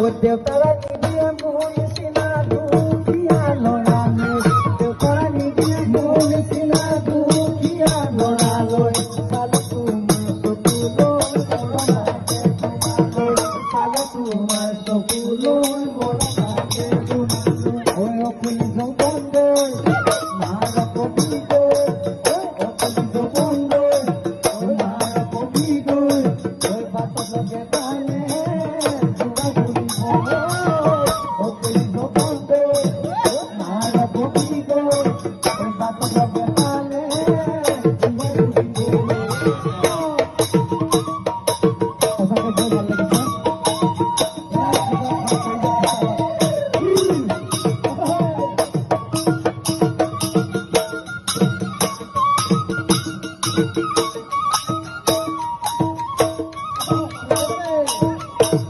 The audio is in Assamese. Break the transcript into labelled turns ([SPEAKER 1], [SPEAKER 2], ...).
[SPEAKER 1] দেউতাৰানী দিয়ে মোৰ নিচিনা দুখীয়া ল'ৰালৈ দেউতাৰানী দিয়ে মোৰ নিচিনা দুখীয়া ল'ৰালৈ চালে তোমাৰ চকুলৈ চালে তোমাৰ চকু